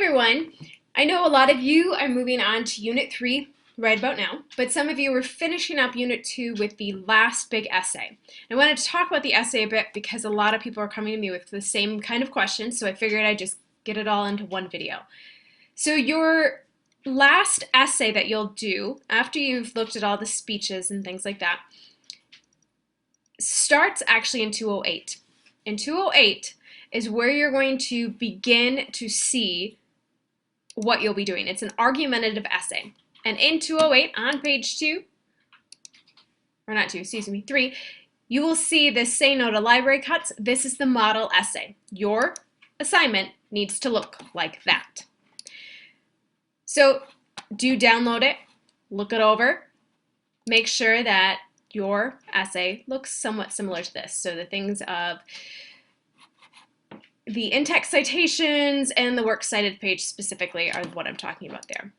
everyone. I know a lot of you are moving on to Unit 3 right about now, but some of you are finishing up Unit 2 with the last big essay. I wanted to talk about the essay a bit because a lot of people are coming to me with the same kind of questions, so I figured I'd just get it all into one video. So your last essay that you'll do after you've looked at all the speeches and things like that starts actually in 208. In 208 is where you're going to begin to see what you'll be doing. It's an argumentative essay. And in 208 on page 3, you will see this Say No to Library Cuts. This is the model essay. Your assignment needs to look like that. So do download it, look it over, make sure that your essay looks somewhat similar to this. So the things of the in-text citations and the works cited page specifically are what I'm talking about there.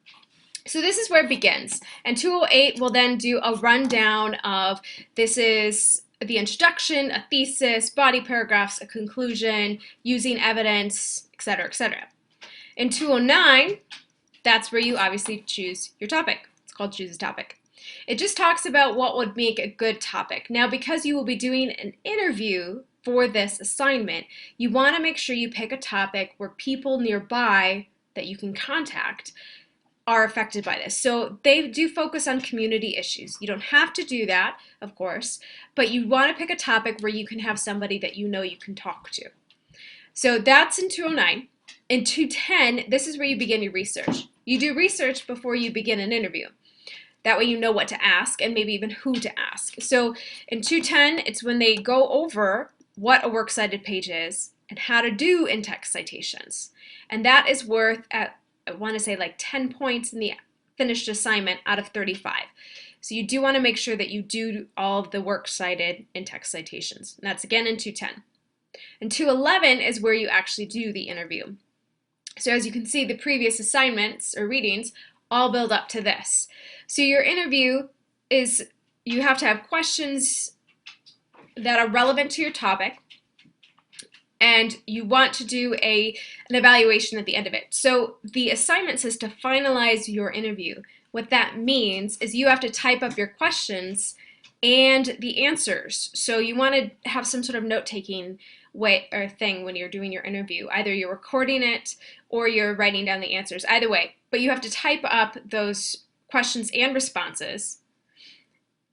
So this is where it begins. And 208 will then do a rundown of this is the introduction, a thesis, body paragraphs, a conclusion, using evidence, etc., etc. In 209, that's where you obviously choose your topic. It's called Choose a Topic. It just talks about what would make a good topic. Now, because you will be doing an interview for this assignment, you want to make sure you pick a topic where people nearby that you can contact are affected by this. So they do focus on community issues. You don't have to do that, of course, but you want to pick a topic where you can have somebody that you know you can talk to. So that's in 209. In 210, this is where you begin your research. You do research before you begin an interview. That way you know what to ask and maybe even who to ask. So in 210, it's when they go over what a works cited page is and how to do in-text citations. And that is worth, I want to say like 10 points in the finished assignment out of 35. So you do want to make sure that you do all of the works cited in-text citations. And that's again in 210. And 211 is where you actually do the interview. So as you can see, the previous assignments or readings all build up to this. So your interview is, you have to have questions that are relevant to your topic, and you want to do an evaluation at the end of it. So the assignment says to finalize your interview. What that means is you have to type up your questions and the answers. So you want to have some sort of note-taking way or thing when you're doing your interview. Either you're recording it or you're writing down the answers. Either way, but you have to type up those questions and responses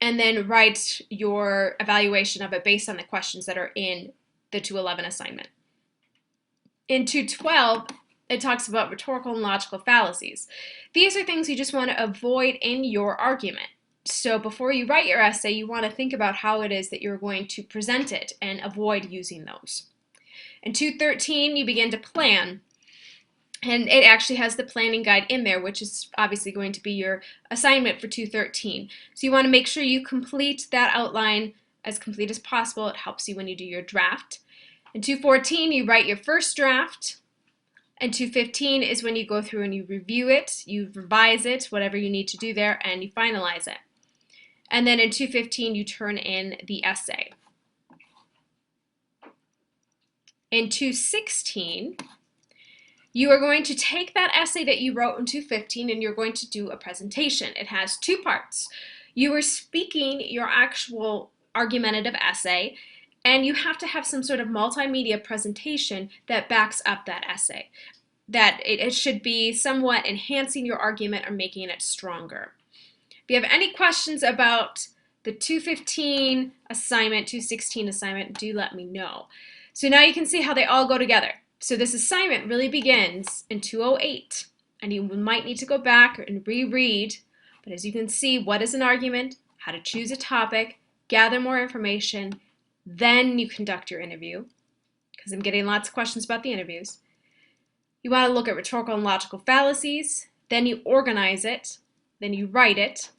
and then write your evaluation of it based on the questions that are in the 211 assignment. In 212, it talks about rhetorical and logical fallacies. These are things you just want to avoid in your argument. So before you write your essay, you want to think about how it is that you're going to present it and avoid using those. In 213, you begin to plan. And it actually has the planning guide in there, which is obviously going to be your assignment for 213. So you want to make sure you complete that outline as complete as possible. It helps you when you do your draft. In 214, you write your first draft. And 215 is when you go through and you review it, you revise it, whatever you need to do there, and you finalize it. And then in 215, you turn in the essay. In 216, you are going to take that essay that you wrote in 215 and you're going to do a presentation. It has two parts. You are speaking your actual argumentative essay, and you have to have some sort of multimedia presentation that backs up that essay. That it should be somewhat enhancing your argument or making it stronger. If you have any questions about the 215 assignment, 216 assignment, do let me know. So now you can see how they all go together. So this assignment really begins in 208, and you might need to go back and reread, but as you can see, what is an argument, how to choose a topic, gather more information, then you conduct your interview, because I'm getting lots of questions about the interviews. You want to look at rhetorical and logical fallacies, then you organize it, then you write it,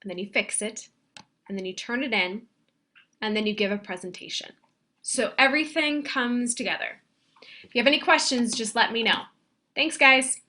and then you fix it, and then you turn it in, and then you give a presentation. So everything comes together. If you have any questions, just let me know. Thanks, guys.